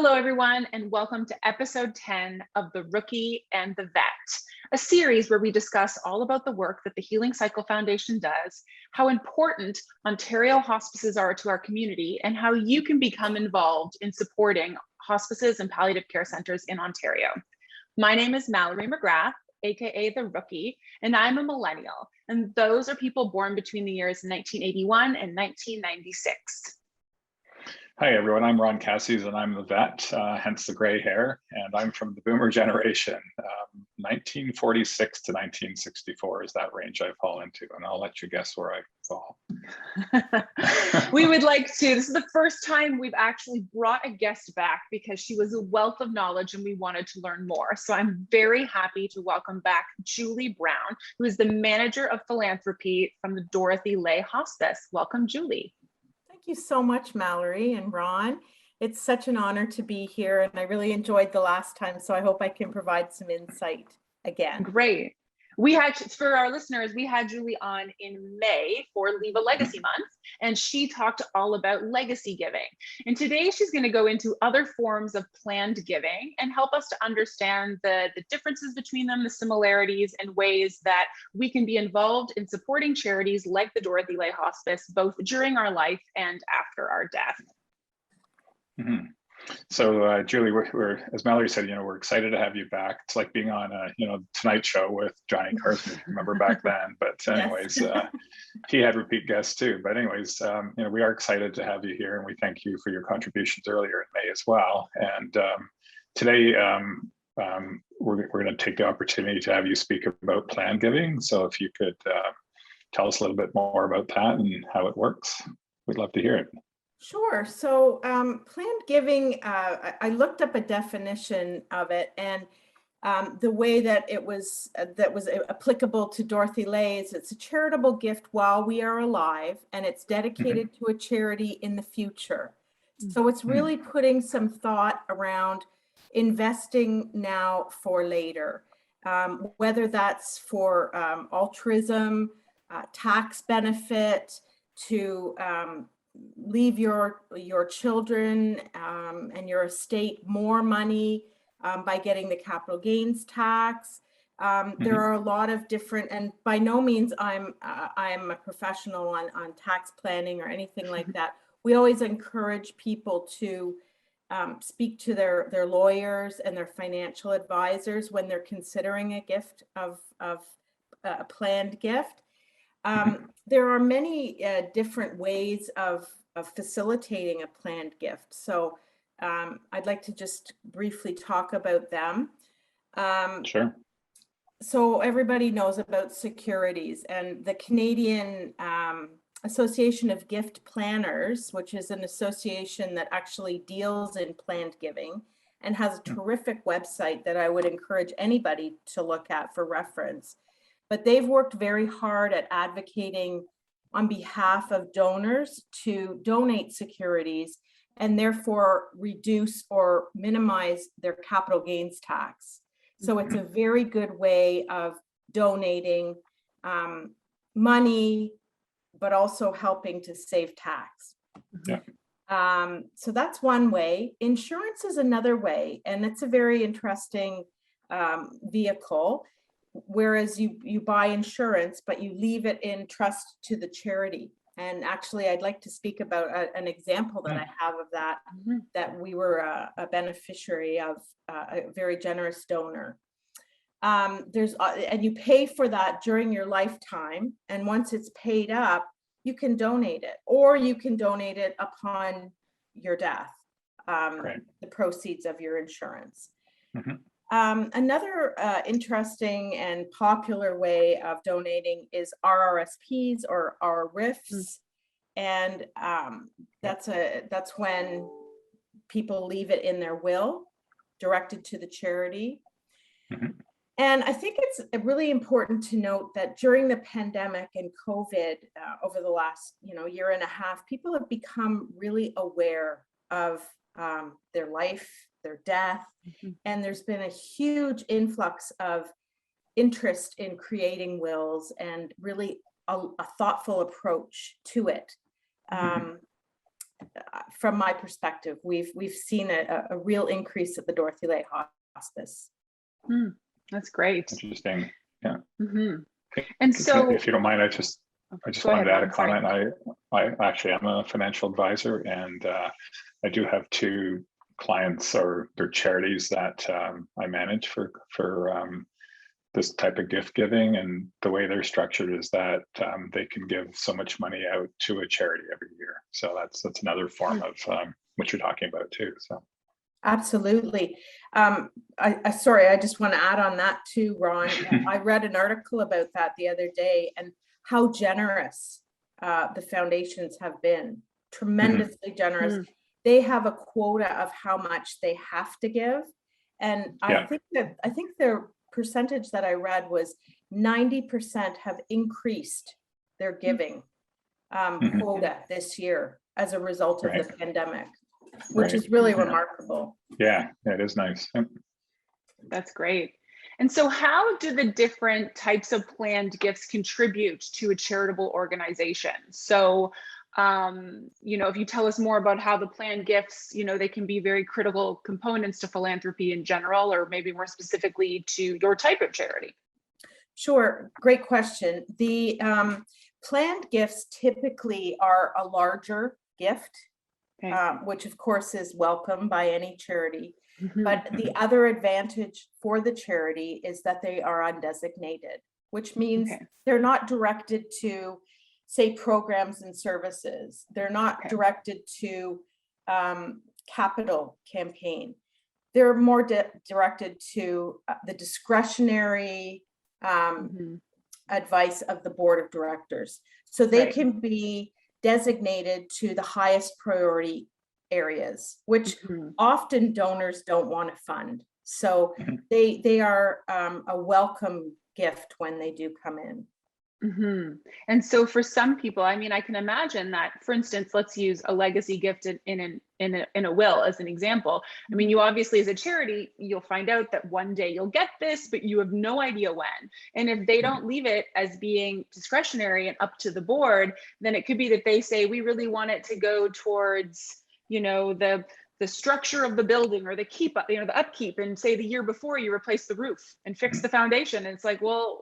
Hello, everyone, and welcome to episode 10 of The Rookie and the Vet, a series where we discuss all about the work that the Healing Cycle Foundation does, how important Ontario hospices are to our community, and how you can become involved in supporting hospices and palliative care centers in Ontario. My name is Mallory McGrath, a.k.a. The Rookie, and I'm a millennial, and those are people born between the years 1981 and 1996. Hi, everyone. I'm Ron Kassies, and I'm the vet, hence the gray hair. And I'm from the boomer generation. 1946 to 1964 is that range I fall into. And I'll let you guess where I fall. We would like to, this is the first time we've actually brought a guest back because she was a wealth of knowledge and we wanted to learn more. So I'm very happy to welcome back Julie Brown, who is the manager of philanthropy from the Dorothy Lay Hospice. Welcome, Julie. Thank you so much, Mallory and Ron. It's such an honor to be here, and I really enjoyed the last time, so I hope I can provide some insight again. Great. We had, for our listeners, we had Julie on in May for Leave a Legacy Month, and she talked all about legacy giving. And today she's going to go into other forms of planned giving and help us to understand the differences between them, the similarities, and ways that we can be involved in supporting charities like the Dorothy Lay Hospice, both during our life and after our death. Mm-hmm. So Julie, we're as Mallory said, we're excited to have you back. It's like being on Tonight Show with Johnny Carson, remember back then. But anyways, yes. He had repeat guests too. But anyways, we are excited to have you here, and we thank you for your contributions earlier in May as well. And today we're going to take the opportunity to have you speak about planned giving. So if you could tell us a little bit more about that and how it works, we'd love to hear it. Sure. So planned giving, I looked up a definition of it, and the way that it was applicable to Dorothy Lay is it's a charitable gift while we are alive, and it's dedicated to a charity in the future. So it's really putting some thought around investing now for later, whether that's for altruism, tax benefit, to leave your children and your estate more money by getting the capital gains tax. There are a lot of different, and by no means I'm a professional on tax planning or anything like that. We always encourage people to speak to their lawyers and their financial advisors when they're considering a gift of a planned gift. There are many different ways of facilitating a planned gift. So I'd like to just briefly talk about them. Sure. So everybody knows about securities, and the Canadian Association of Gift Planners, which is an association that actually deals in planned giving and has a terrific website that I would encourage anybody to look at for reference. But they've worked very hard at advocating on behalf of donors to donate securities and therefore reduce or minimize their capital gains tax. So it's a very good way of donating money, but also helping to save tax. Yeah. So that's one way. Insurance is another way, and it's a very interesting vehicle. Whereas you buy insurance, but you leave it in trust to the charity. And actually, I'd like to speak about an example that I have of that, that we were a beneficiary of, a very generous donor. And you pay for that during your lifetime. And once it's paid up, you can donate it, or you can donate it upon your death, the proceeds of your insurance. Another interesting and popular way of donating is RRSPs or RRIFs, and that's when people leave it in their will, directed to the charity. And I think it's really important to note that during the pandemic and COVID, over the last year and a half, people have become really aware of their life, their death, and there's been a huge influx of interest in creating wills and really a thoughtful approach to it. from my perspective, we've seen a real increase at the Dorothy Lay Hospice. That's great. Interesting. Yeah. And so, if you don't mind, I just wanted to add a comment. I actually am a financial advisor, and I do have 2 clients or their charities that I manage for this type of gift giving, and the way they're structured is that they can give so much money out to a charity every year. So that's another form of what you're talking about too. So absolutely. Sorry, I just want to add on that too, Ron. I read an article about that the other day, and how generous the foundations have been. Tremendously generous. They have a quota of how much they have to give, and I think their percentage that I read was 90% have increased their giving quota this year as a result of the pandemic, which is really remarkable. Yeah, it is nice. That's great. And so how do the different types of planned gifts contribute to a charitable organization? So if you tell us more about how the planned gifts, they can be very critical components to philanthropy in general, or maybe more specifically to your type of charity. Sure, great question. The planned gifts typically are a larger gift, which of course is welcome by any charity. But the other advantage for the charity is that they are undesignated, which means they're not directed to, say, programs and services. They're not directed to capital campaign. They're more directed to the discretionary advice of the board of directors. So they can be designated to the highest priority areas, which often donors don't want to fund. So they are a welcome gift when they do come in. And so for some people, I mean, I can imagine that, for instance, let's use a legacy gift in a will as an example. I mean, you obviously, as a charity, you'll find out that one day you'll get this, but you have no idea when. And if they don't leave it as being discretionary and up to the board, then it could be that they say, we really want it to go towards, the structure of the building, or the the upkeep, and say the year before you replace the roof and fix the foundation. And it's like, well,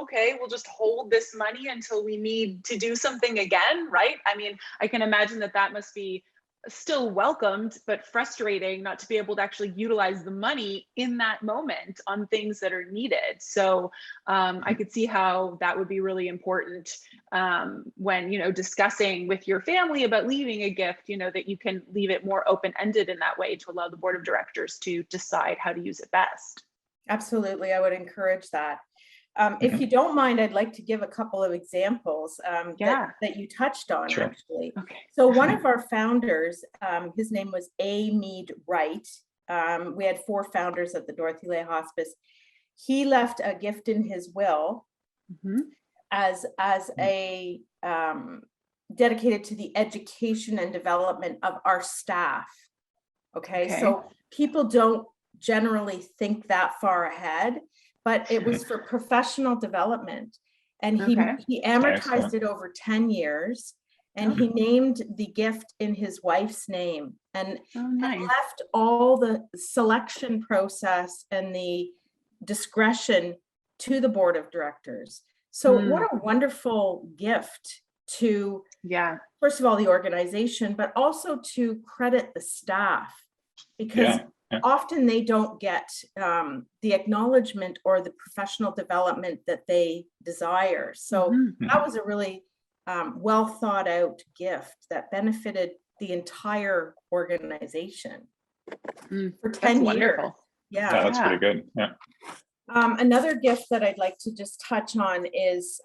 okay, we'll just hold this money until we need to do something again, right? I mean, I can imagine that must be still welcomed, but frustrating not to be able to actually utilize the money in that moment on things that are needed. So I could see how that would be really important when, discussing with your family about leaving a gift, that you can leave it more open-ended in that way to allow the board of directors to decide how to use it best. Absolutely, I would encourage that. If you don't mind, I'd like to give a couple of examples that you touched on, actually. So one of our founders, his name was A. Mead Wright. We had 4 founders at the Dorothy Lay Hospice. He left a gift in his will as a dedicated to the education and development of our staff. So people don't generally think that far ahead, but it was for professional development, and he amortized it over 10 years, and he named the gift in his wife's name, and left all the selection process and the discretion to the board of directors. So what a wonderful gift to, first of all, the organization, but also to credit the staff, because often they don't get the acknowledgement or the professional development that they desire. So that was a really well thought out gift that benefited the entire organization for 10 years. Yeah, that's pretty good. Yeah. Another gift that I'd like to just touch on is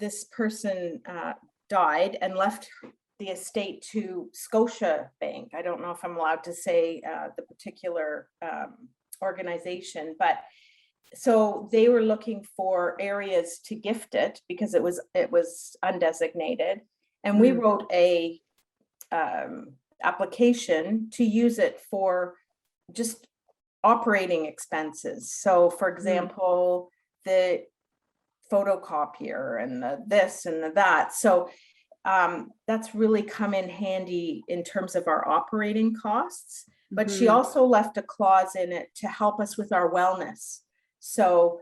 this person died and left the estate to Scotia Bank. I don't know if I'm allowed to say the particular organization, but so they were looking for areas to gift it because it was undesignated, and we wrote a application to use it for just operating expenses. So, for example, the photocopier and the this and the that. So that's really come in handy in terms of our operating costs. But she Mhm. also left a clause in it to help us with our wellness. So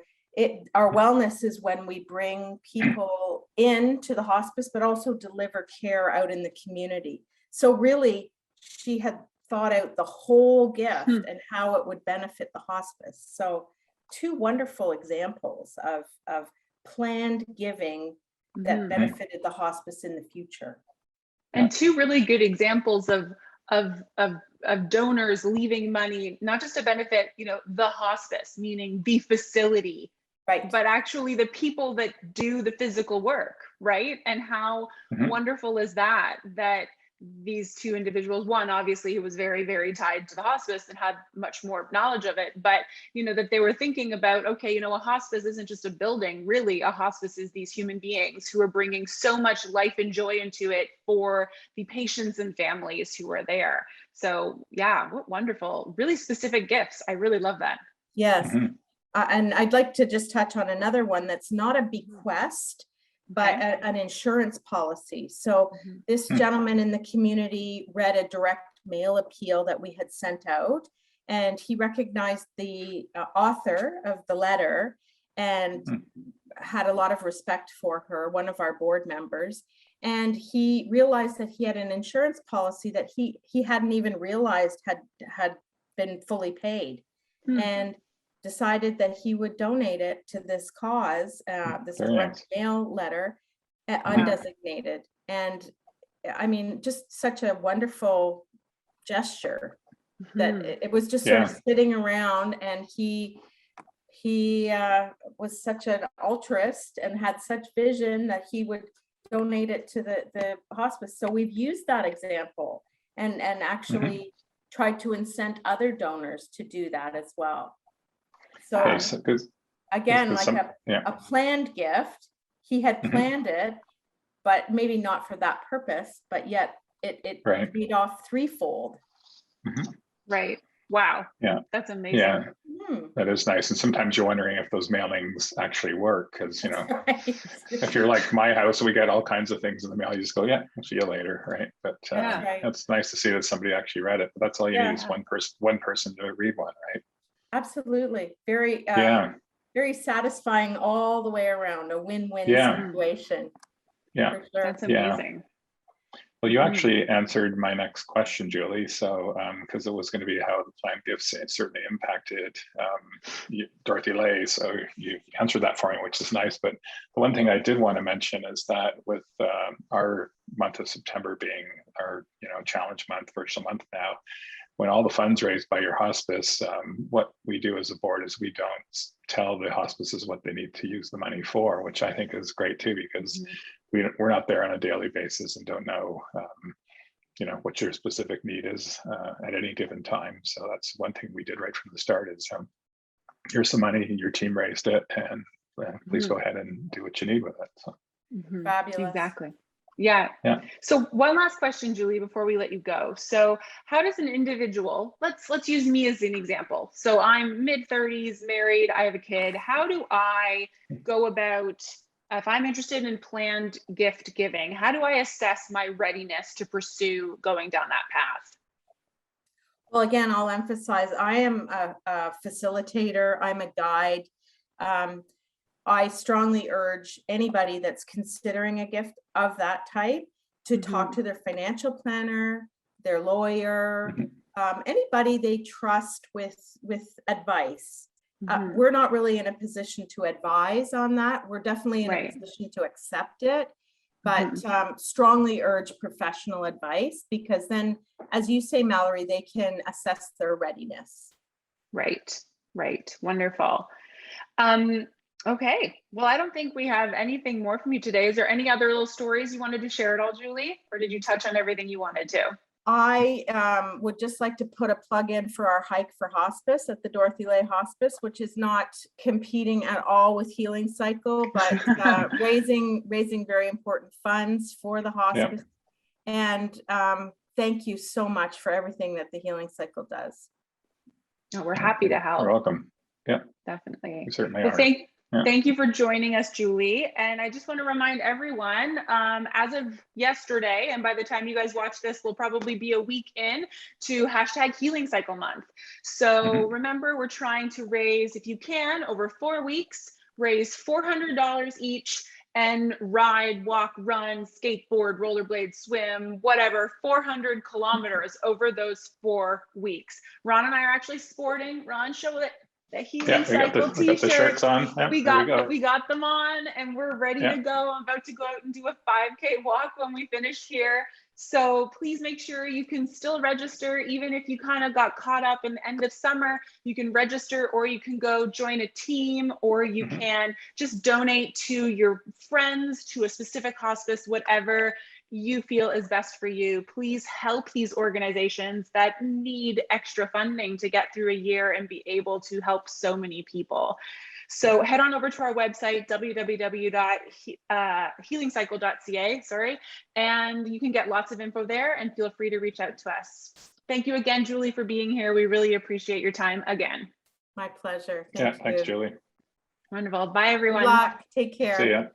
our wellness is when we bring people into the hospice, but also deliver care out in the community. So really, she had thought out the whole gift and how it would benefit the hospice. So two wonderful examples of planned giving that Mhm. benefited the hospice in the future. And two really good examples of donors leaving money, not just to benefit, the hospice, meaning the facility, Right. but actually the people that do the physical work, right? And how wonderful is that these two individuals, one obviously who was very, very tied to the hospice and had much more knowledge of it, but that they were thinking about, okay, a hospice isn't just a building. Really, a hospice is these human beings who are bringing so much life and joy into it for the patients and families who are there. So yeah, what wonderful, really specific gifts. I really love that. Yes. And I'd like to just touch on another one that's not a bequest, but Okay. an insurance policy. So this gentleman in the community read a direct mail appeal that we had sent out, and he recognized the author of the letter and had a lot of respect for her, one of our board members. And he realized that he had an insurance policy that he hadn't even realized had been fully paid, and decided that he would donate it to this cause, this direct mail letter, undesignated. And I mean, just such a wonderful gesture that it was just sort of sitting around, and he was such an altruist and had such vision that he would donate it to the hospice. So we've used that example and actually tried to incent other donors to do that as well. So again, like a planned gift, he had planned it, but maybe not for that purpose, but yet it paid off threefold. Right. Wow. Yeah. That's amazing. Yeah. That is nice. And sometimes you're wondering if those mailings actually work, because if you're like my house, we get all kinds of things in the mail. You just go, yeah, I'll see you later, right? But it's nice to see that somebody actually read it. But that's all you need is one person to read one, right? Absolutely. Very very satisfying all the way around. A win-win situation. Yeah. For sure. That's amazing. Well, you actually answered my next question, Julie. So, because it was going to be how the planned gifts certainly impacted Dorothy Lay. So you answered that for me, which is nice. But the one thing I did want to mention is that with our month of September being our challenge month, virtual month now, when all the funds raised by your hospice, what we do as a board is we don't tell the hospices what they need to use the money for, which I think is great too, because we're not there on a daily basis and don't know, what your specific need is at any given time. So that's one thing we did right from the start is here's some money, your team raised it, and please go ahead and do what you need with it. So. Fabulous. Exactly. Yeah. So one last question, Julie, before we let you go. So how does an individual, let's use me as an example. So I'm mid-30s, married, I have a kid. How do I go about, if I'm interested in planned gift giving, how do I assess my readiness to pursue going down that path? Well, again, I'll emphasize, I am a facilitator, I'm a guide. I strongly urge anybody that's considering a gift of that type to talk to their financial planner, their lawyer, anybody they trust with advice. We're not really in a position to advise on that. We're definitely in a position to accept it, but strongly urge professional advice, because then, as you say, Mallory, they can assess their readiness. Right. Wonderful. Okay. Well, I don't think we have anything more from you today. Is there any other little stories you wanted to share at all, Julie? Or did you touch on everything you wanted to? I would just like to put a plug in for our hike for hospice at the Dorothy Lay Hospice, which is not competing at all with Healing Cycle, but raising very important funds for the hospice. And thank you so much for everything that the Healing Cycle does. Oh, we're happy to help. You're welcome. Yeah, definitely. we certainly Well, are. Thank you for joining us, Julie. And I just want to remind everyone, as of yesterday, and by the time you guys watch this, we'll probably be a week in to #Healing Cycle Month. So remember, we're trying to raise, if you can, over 4 weeks, raise $400 each and ride, walk, run, skateboard, rollerblade, swim, whatever, 400 kilometers over those 4 weeks. Ron and I are actually sporting. Ron, show it. The Healing Cycle we got the shirts on. Yep, we got them on and we're ready to go. I'm about to go out and do a 5K walk when we finish here. So please make sure you can still register, even if you kind of got caught up in the end of summer. You can register, or you can go join a team, or you can just donate to your friends, to a specific hospice, whatever you feel is best for you. Please help these organizations that need extra funding to get through a year and be able to help so many people. So head on over to our website, www.healingcycle.ca, and you can get lots of info there, and feel free to reach out to us. Thank you again, Julie, for being here. We really appreciate your time again. My pleasure. Thanks, Julie. Wonderful. Bye, everyone. Good luck. Take care. See ya.